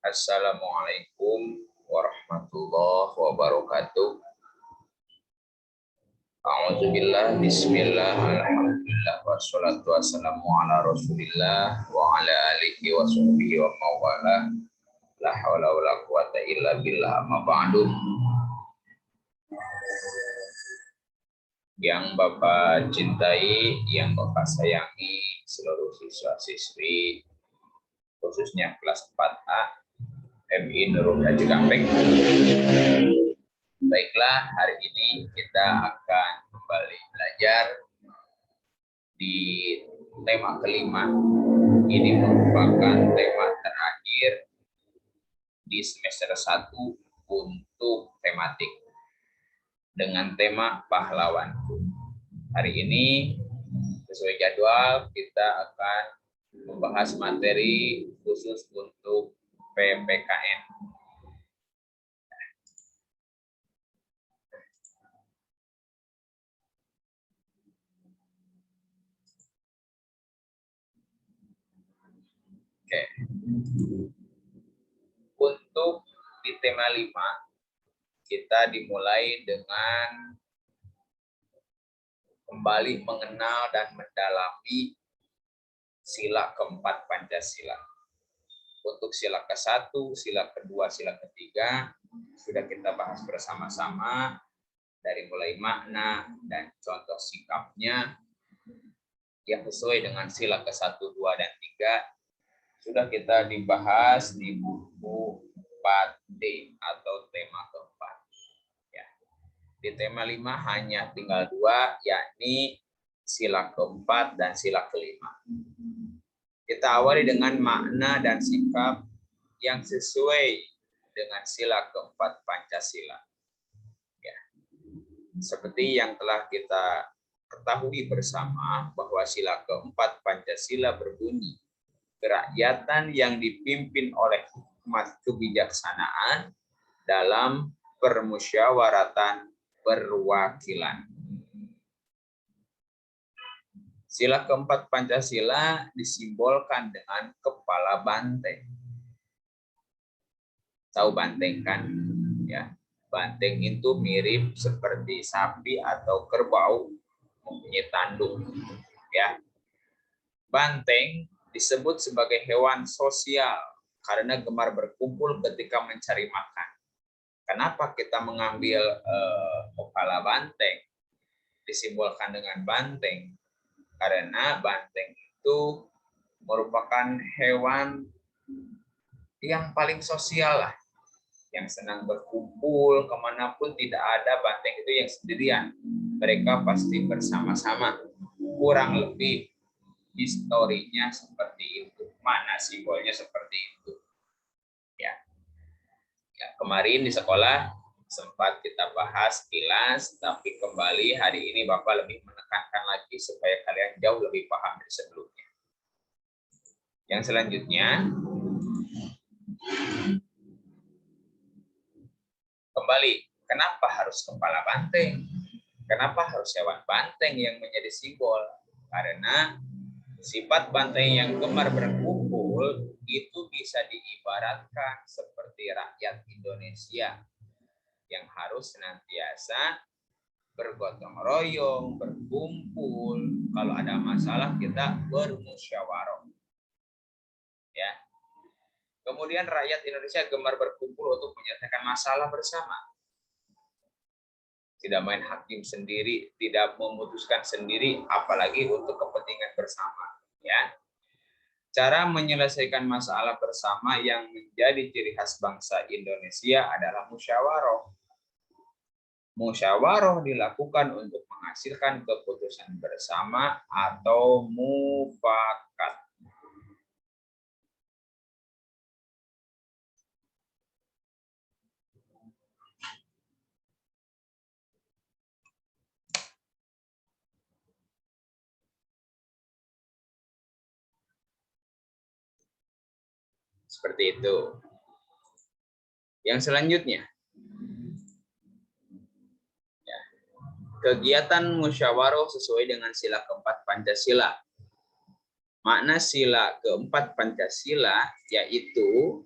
Assalamualaikum warahmatullahi wabarakatuh. A'udzubillah, bismillah, alhamdulillah, wassalatu wassalamu ala rasulillah wa ala alihi wa sahbihi wa mawala. La hawla wa la quwata illa billah, amma ba'du. Yang Bapak cintai, yang Bapak sayangi, seluruh siswa-siswi, khususnya kelas 4A MI Nurul Haji Cikampek. Baiklah, hari ini kita akan kembali belajar di tema kelima. Ini merupakan tema terakhir di semester 1 untuk tematik dengan tema pahlawan. Hari ini sesuai jadwal kita akan membahas materi khusus untuk PPKN. Oke. Untuk di tema 5, kita dimulai dengan kembali mengenal dan mendalami sila keempat Pancasila. Untuk sila ke-1, sila kedua, sila ketiga sudah kita bahas bersama-sama, dari mulai makna dan contoh sikapnya yang sesuai dengan sila ke-1, 2, dan 3 sudah kita dibahas di buku 4D atau tema keempat. Ya. Di tema 5 hanya tinggal 2, yakni sila keempat dan sila kelima. Kita awali dengan makna dan sikap yang sesuai dengan sila keempat Pancasila. Ya. Seperti yang telah kita ketahui bersama bahwa sila keempat Pancasila berbunyi, kerakyatan yang dipimpin oleh hikmat kebijaksanaan dalam permusyawaratan perwakilan. Sila keempat Pancasila disimbolkan dengan kepala banteng. Tahu banteng kan? Ya, banteng itu mirip seperti sapi atau kerbau, mempunyai tanduk. Ya, banteng disebut sebagai hewan sosial karena gemar berkumpul ketika mencari makan. Kenapa kita mengambil kepala banteng disimbolkan dengan banteng? Karena banteng itu merupakan hewan yang paling sosial lah, yang senang berkumpul kemanapun. Tidak ada banteng itu yang sendirian, mereka pasti bersama-sama. Kurang lebih historinya seperti itu, mana simbolnya seperti itu. Ya, kemarin di sekolah sempat kita bahas kilas, tapi kembali hari ini Bapak lebih menekankan lagi supaya kalian jauh lebih paham dari sebelumnya. Yang selanjutnya, kembali, kenapa harus kepala banteng? Kenapa harus hewan banteng yang menjadi simbol? Karena sifat banteng yang gemar berkumpul itu bisa diibaratkan seperti rakyat Indonesia yang harus senantiasa bergotong royong, berkumpul. Kalau ada masalah kita bermusyawarah. Ya. Kemudian rakyat Indonesia gemar berkumpul untuk menyelesaikan masalah bersama. Tidak main hakim sendiri, tidak memutuskan sendiri, apalagi untuk kepentingan bersama. Ya. Cara menyelesaikan masalah bersama yang menjadi ciri khas bangsa Indonesia adalah musyawarah. Musyawarah dilakukan untuk menghasilkan keputusan bersama atau mufakat. Seperti itu. Yang selanjutnya, kegiatan musyawarah sesuai dengan sila keempat Pancasila. Makna sila keempat Pancasila yaitu,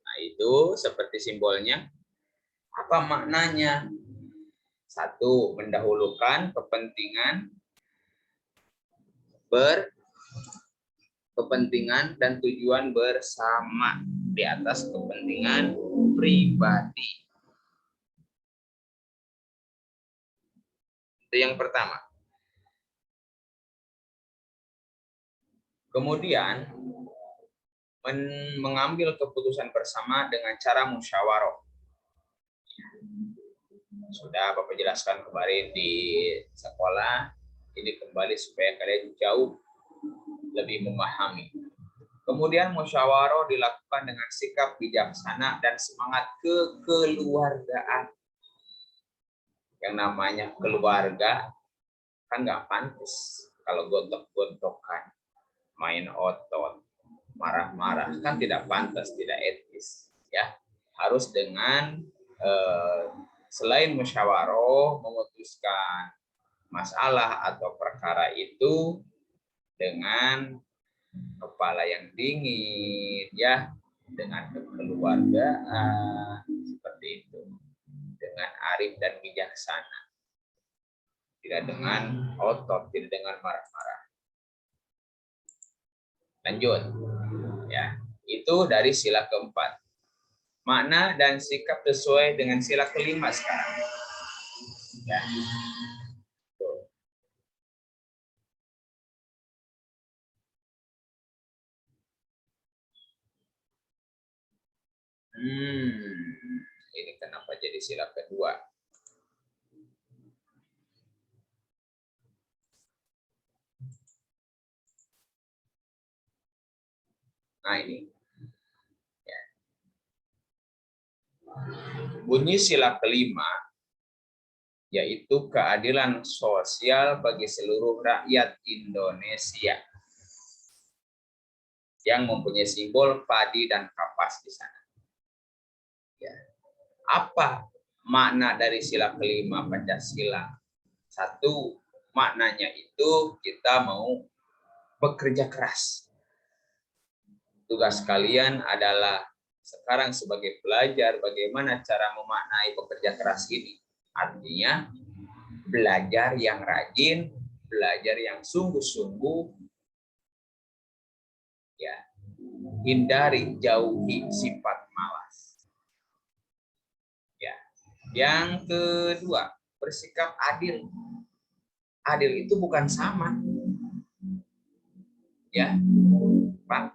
nah Nah, itu seperti simbolnya. Apa maknanya? Satu, mendahulukan kepentingan dan tujuan bersama di atas kepentingan pribadi. Itu yang pertama. Kemudian mengambil keputusan bersama dengan cara musyawarah. Sudah Bapak jelaskan kemarin di sekolah, ini kembali supaya kalian jauh lebih memahami. Kemudian musyawarah dilakukan dengan sikap bijaksana dan semangat kekeluargaan. Yang namanya keluarga kan nggak pantas kalau gontok-gontokan, main otot, marah-marah, kan tidak pantas, tidak etis. Ya, harus dengan selain musyawarah memutuskan masalah atau perkara itu dengan kepala yang dingin, ya, dengan kekeluargaan seperti itu, dengan arif dan bijaksana, tidak dengan otot, tidak dengan marah-marah. Lanjut, ya, itu dari sila keempat. Makna dan sikap sesuai dengan sila kelima sekarang. Ya. Ini kenapa jadi sila kedua? Nah, ini. Ya. Bunyi sila kelima yaitu keadilan sosial bagi seluruh rakyat Indonesia yang mempunyai simbol padi dan kapas di sana. Ya. Apa makna dari sila kelima Pancasila? Satu, maknanya itu kita mau bekerja keras. Tugas kalian adalah sekarang sebagai pelajar bagaimana cara memaknai bekerja keras ini. Artinya belajar yang rajin, belajar yang sungguh-sungguh, ya, hindari, jauhi sifat malas. Ya. Yang kedua, bersikap adil. Adil itu bukan sama. Ya, Pak.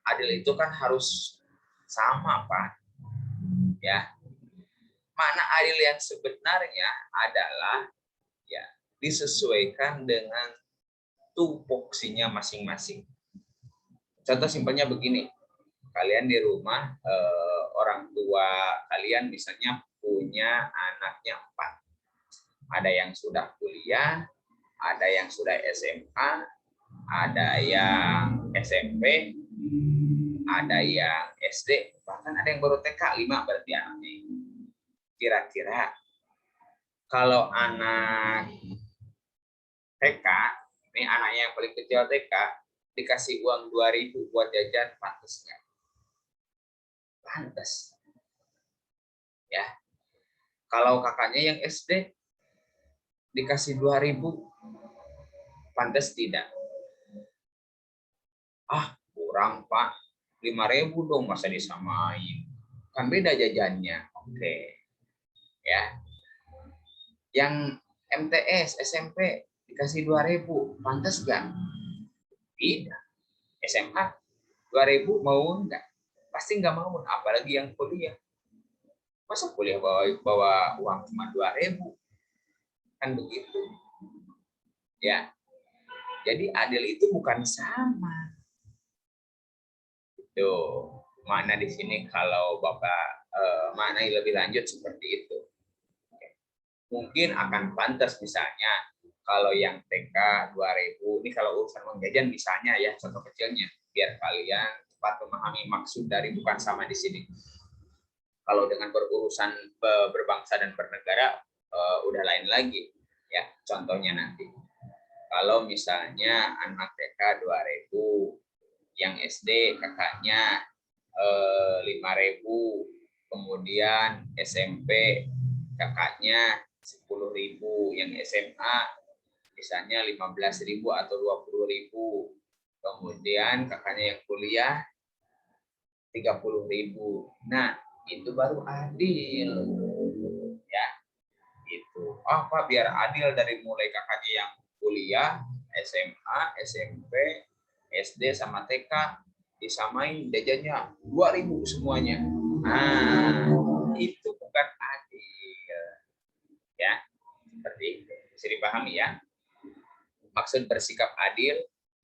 Adil itu kan harus sama, Pak. Ya. Makna adil yang sebenarnya adalah ya disesuaikan dengan tupoksinya masing-masing. Contoh simpelnya begini, kalian di rumah orang tua kalian misalnya punya anaknya 4. Ada yang sudah kuliah, ada yang sudah SMA, ada yang SMP, ada yang SD, bahkan ada yang baru TK 5 berarti anaknya. Kira-kira kalau anak TK, ini anaknya yang paling kecil TK, dikasih uang 2.000 buat jajan, pantas nggak? Pantas. Ya. Kalau kakaknya yang SD dikasih 2.000, pantas tidak? Ah, kurang, Pak. 5.000 dong, masa disamain? Kan beda jajannya. Oke. Ya. Yang MTS, SMP dikasih 2.000, pantas nggak? Tidak. SMA 2.000 mau nggak? Pasti nggak mau, apalagi yang kuliah. Masa kuliah bawa uang cuma 2.000? Kan begitu. Ya. Jadi adil itu bukan sama. Itu makna di sini kalau Bapak maknai lebih lanjut seperti itu. Mungkin akan pantas misalnya kalau yang TK 2.000, ini kalau urusan uang jajan misalnya ya, contoh kecilnya, biar kalian cepat memahami maksud dari bukan sama di sini. Kalau dengan berurusan berbangsa dan bernegara, udah lain lagi. Ya, contohnya nanti. Kalau misalnya anak TK 2.000, yang SD kakaknya 5.000, kemudian SMP kakaknya 10.000, yang SMA misalnya 15.000 atau 20.000, kemudian kakaknya yang kuliah 30.000. Nah, itu baru adil. Ya, itu. Apa biar adil dari mulai kakaknya yang kuliah, SMA, SMP, SD sama TK disamain jajannya 2.000 semuanya. Nah, itu bukan adil. Ya, seperti itu. Bisa dipahami ya. Maksud bersikap adil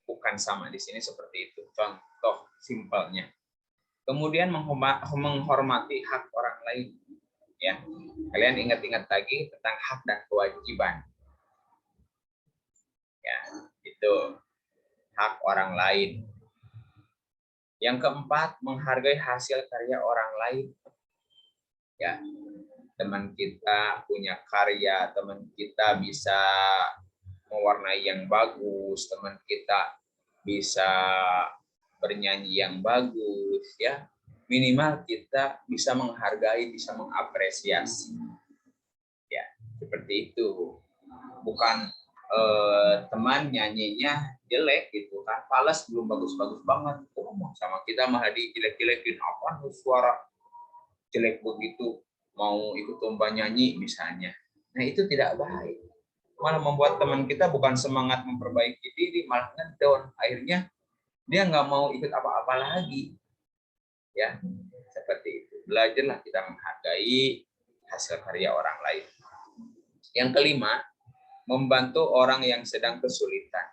bukan sama di sini seperti itu. Contoh simpelnya. Kemudian menghormati hak orang lain. Ya, kalian ingat-ingat lagi tentang hak dan kewajiban. Ya, itu hak orang lain. Yang keempat, menghargai hasil karya orang lain. Ya, teman kita punya karya, teman kita bisa mewarnai yang bagus, teman kita bisa bernyanyi yang bagus, ya. Minimal kita bisa menghargai, bisa mengapresiasi. Ya, seperti itu. Bukan teman nyanyinya jelek gitu kan, fals belum bagus-bagus banget, sama kita malah dijelek-jelekin, apa suara jelek begitu, mau ikut lomba nyanyi misalnya. Nah, itu tidak baik, malah membuat teman kita bukan semangat memperbaiki diri, malah ngedown, akhirnya dia nggak mau ikut apa-apa lagi. Ya, seperti itu. Belajarlah kita menghargai hasil karya orang lain. Yang kelima, membantu orang yang sedang kesulitan,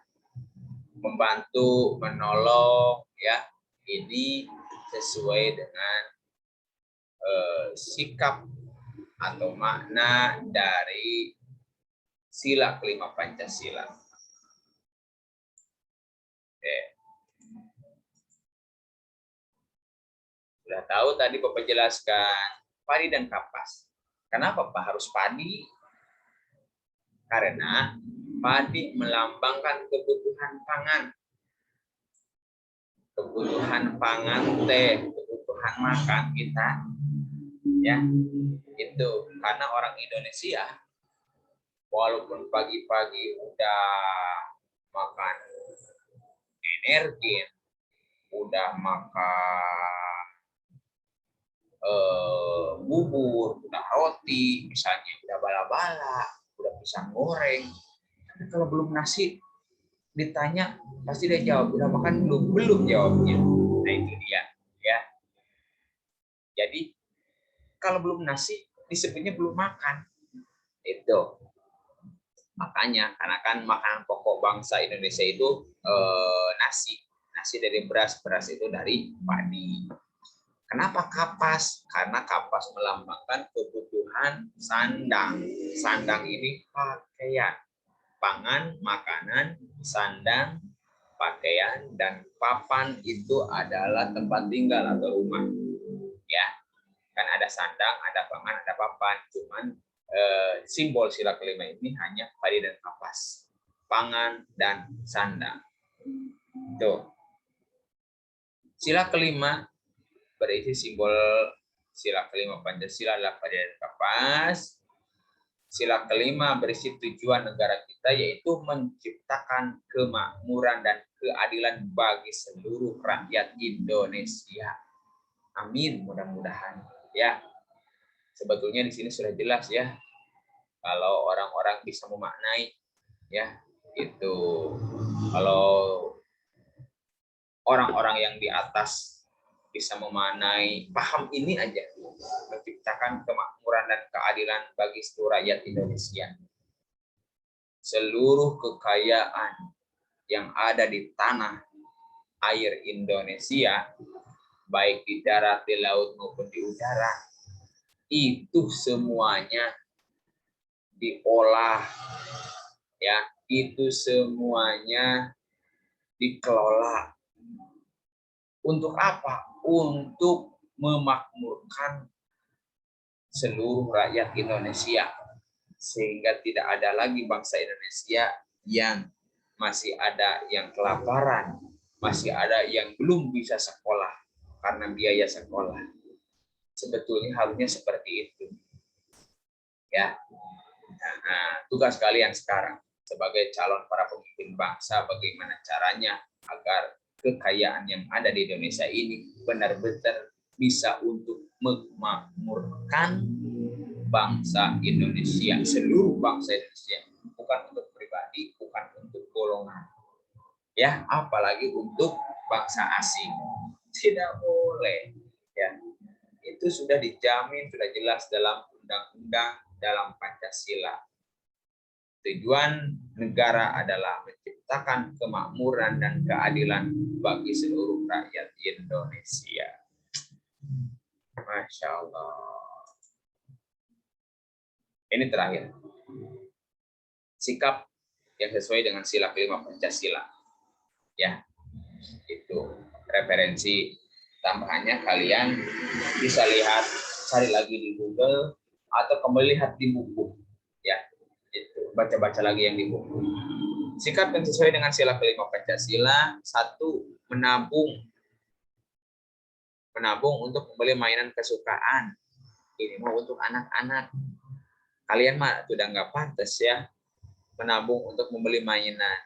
membantu, menolong, ya, ini sesuai dengan sikap atau makna dari sila kelima Pancasila. Oke. Sudah tahu tadi Bapak jelaskan padi dan kapas. Kenapa Pak harus padi? Karena padi melambangkan kebutuhan pangan. Kebutuhan pangan kebutuhan makan kita. Ya, itu karena orang Indonesia walaupun pagi-pagi udah makan energi, udah makan bubur, udah roti, misalnya udah bala-bala, udah pisang goreng. Tapi kalau belum nasi ditanya pasti dia jawab udah makan belum? Belum jawabnya. Nah, itu dia, ya. Jadi kalau belum nasi disebutnya belum makan. Itu. Makanya karena kan makanan pokok bangsa Indonesia itu nasi. Nasi dari beras, beras itu dari padi. Kenapa kapas? Karena kapas melambangkan kebutuhan sandang. Sandang ini pakaian, pangan, makanan, sandang, pakaian, dan papan itu adalah tempat tinggal atau rumah. Ya, kan ada sandang, ada pangan, ada papan. Cuman simbol sila kelima ini hanya padi dan kapas, pangan dan sandang. Tuh. Sila kelima berisi simbol sila kelima Pancasila adalah padi dan kapas. Sila kelima berisi tujuan negara kita yaitu menciptakan kemakmuran dan keadilan bagi seluruh rakyat Indonesia. Amin, mudah-mudahan ya. Sebetulnya di sini sudah jelas ya. Kalau orang-orang bisa memaknai ya, itu kalau orang-orang yang di atas bisa memaknai, paham ini aja, menciptakan kemakmuran dan keadilan bagi seluruh rakyat Indonesia. Seluruh kekayaan yang ada di tanah air Indonesia, baik di darat, di laut maupun di udara, itu semuanya diolah, ya, itu semuanya dikelola. Untuk apa? Untuk memakmurkan seluruh rakyat Indonesia, sehingga tidak ada lagi bangsa Indonesia yang masih ada yang kelaparan, masih ada yang belum bisa sekolah. karena biaya sekolah. Sebetulnya harusnya seperti itu. Ya. Nah, tugas kalian sekarang sebagai calon para pemimpin bangsa, bagaimana caranya agar kekayaan yang ada di Indonesia ini benar-benar bisa untuk memakmurkan bangsa Indonesia, seluruh bangsa Indonesia, bukan untuk pribadi, bukan untuk golongan, ya, apalagi untuk bangsa asing. Tidak boleh, ya. Itu sudah dijamin, sudah jelas dalam undang-undang, dalam Pancasila. Tujuan negara adalah menciptakan kemakmuran dan keadilan bagi seluruh rakyat Indonesia. Masya Allah. Ini terakhir. Sikap yang sesuai dengan sila kelima Pancasila. Ya, itu referensi tambahannya kalian bisa lihat, cari lagi di Google atau kembali lihat di buku. Ya, itu baca-baca lagi yang di buku. Sikap yang sesuai dengan sila kelima Pancasila. 1. Menabung untuk membeli mainan kesukaan. Ini mau untuk anak-anak. Kalian mah sudah nggak pantas ya menabung untuk membeli mainan.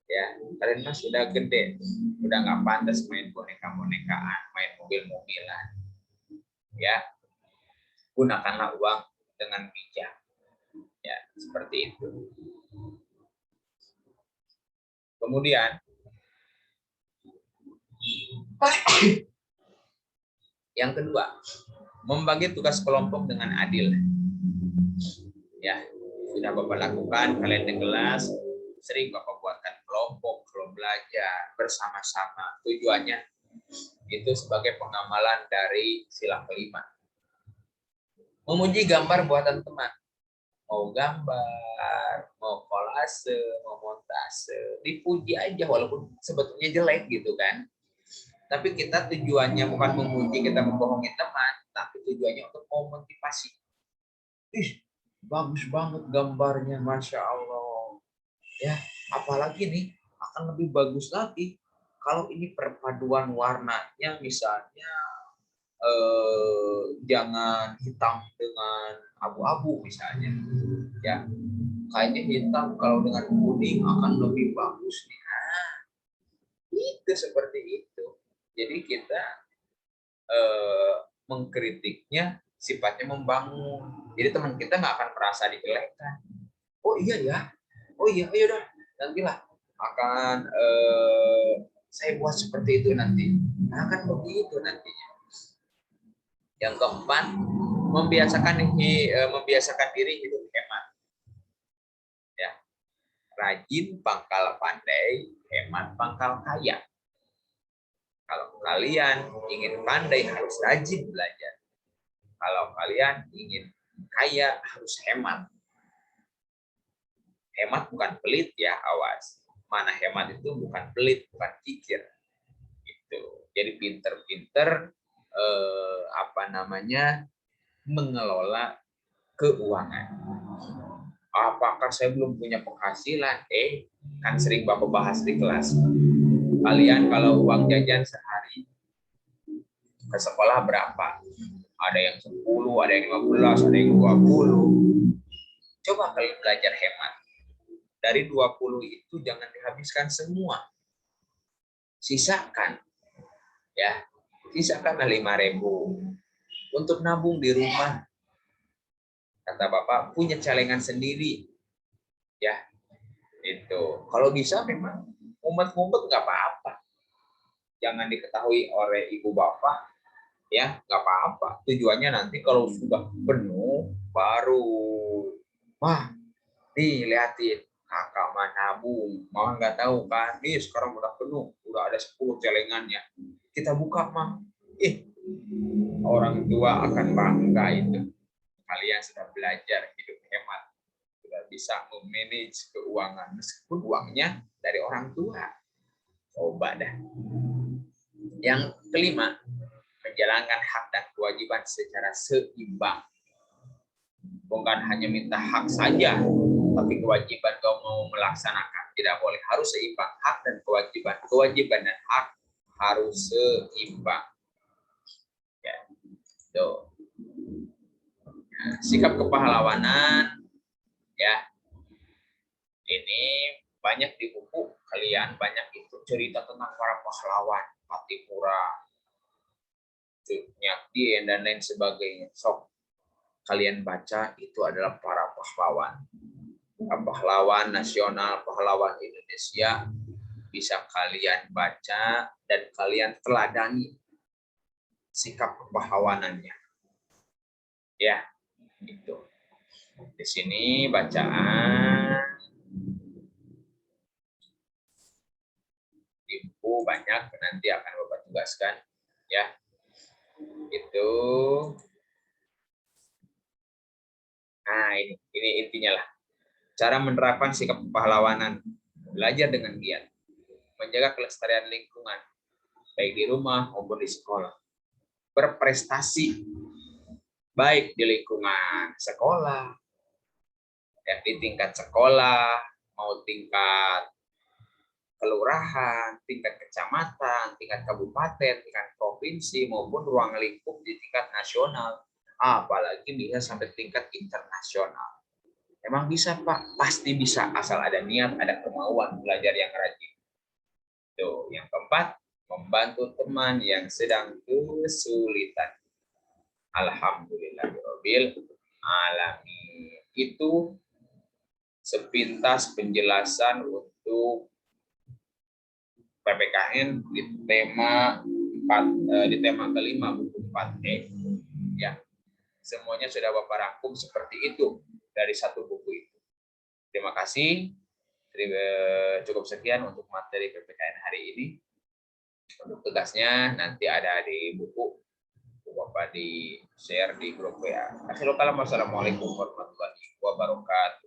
Ya, kalian mah sudah gede, udah nggak pantas main boneka-bonekaan, main mobil-mobilan. Ya, gunakanlah uang dengan bijak. Ya, seperti itu. Kemudian yang kedua, membagi tugas kelompok dengan adil. Ya, sudah Bapak lakukan, kalian di kelas sering Bapak buatkan kelompok belajar bersama-sama. Tujuannya itu sebagai pengamalan dari sila kelima. Memuji gambar buatan teman. Mau gambar, mau kolase, mau montase, dipuji aja walaupun sebetulnya jelek gitu kan. Tapi kita tujuannya bukan memuji, kita membohongi teman, tapi tujuannya untuk memotivasi. Ih, bagus banget gambarnya, Masya Allah. Ya, apalagi nih akan lebih bagus lagi kalau ini perpaduan warnanya misalnya jangan hitam dengan abu-abu misalnya. Ya, kayaknya hitam kalau dengan kuning akan lebih bagus nih. Nah, itu seperti itu. Jadi kita mengkritiknya sifatnya membangun. Jadi teman kita nggak akan merasa dijelekan. Oh iya ya, oh iya, ayo dah, nantilah akan saya buat seperti itu nanti. Nah, akan begitu nantinya. Yang keempat, membiasakan diri hidup hemat. Ya, rajin pangkal pandai, hemat pangkal kaya. Kalau kalian ingin pandai harus rajin belajar. Kalau kalian ingin kaya harus hemat. Hemat bukan pelit ya, awas. Mana hemat itu bukan pelit, bukan kikir. Gitu. Jadi pinter-pinter mengelola keuangan. Apakah saya belum punya penghasilan? Kan sering Bapak bahas di kelas. Kalian kalau uang jajan sehari ke sekolah berapa? Ada yang 10, ada yang 15, ada yang 20. Coba kalian belajar hemat. Dari 20 itu jangan dihabiskan semua. Sisakan. Ya, sisakanlah 5.000 untuk nabung di rumah. Kata Bapak punya celengan sendiri. Ya. Itu. Kalau bisa memang ngumpet-ngumpet nggak apa-apa. Jangan diketahui oleh ibu bapak, ya nggak apa-apa. Tujuannya nanti kalau sudah penuh baru, wah, nih liatin kakak mah nabung, mah nggak tahu kan, nih sekarang udah penuh, udah ada 10 celengannya. Kita buka mah, orang tua akan bangga itu. Kalian sudah belajar hidup hemat, sudah bisa memanage keuangan meskipun uangnya dari orang tua. Coba dah. Yang kelima, menjalankan hak dan kewajiban secara seimbang. Bukan hanya minta hak saja, tapi kewajiban kau mau melaksanakan. Tidak boleh, harus seimbang hak dan kewajiban. Kewajiban dan hak harus seimbang. Ya, tuh. Nah, sikap kepahlawanan, ya, ini banyak di buku kalian, banyak itu cerita tentang para pahlawan, Patipura, Nyakti, dan lain sebagainya. Sok kalian baca, itu adalah para pahlawan. Pahlawan nasional, pahlawan Indonesia, bisa kalian baca dan kalian teladani sikap kepahlawanannya. Ya, itu. Di sini bacaan di buku banyak, nanti akan Bapak tugaskan, ya. Itu. Nah, ini intinya lah. Cara menerapkan sikap kepahlawanan, belajar dengan giat, menjaga kelestarian lingkungan, baik di rumah maupun di sekolah, berprestasi, baik di lingkungan sekolah, ya, di tingkat sekolah, mau tingkat kelurahan, tingkat kecamatan, tingkat kabupaten, tingkat provinsi, maupun ruang lingkup di tingkat nasional, apalagi bisa sampai tingkat internasional. Emang bisa, Pak? Pasti bisa, asal ada niat, ada kemauan belajar yang rajin. Tuh, yang keempat, membantu teman yang sedang kesulitan. Alhamdulillahirabbil alamin. Itu sepintas penjelasan untuk PPKN di tema 4, di tema kelima buku 4E. Ya. Semuanya sudah Bapak rangkum seperti itu dari satu buku itu. Terima kasih. Cukup sekian untuk materi PPKN hari ini. Untuk tugasnya nanti ada di buku. Bapak di share di grup WA. Assalamualaikum warahmatullahi wabarakatuh.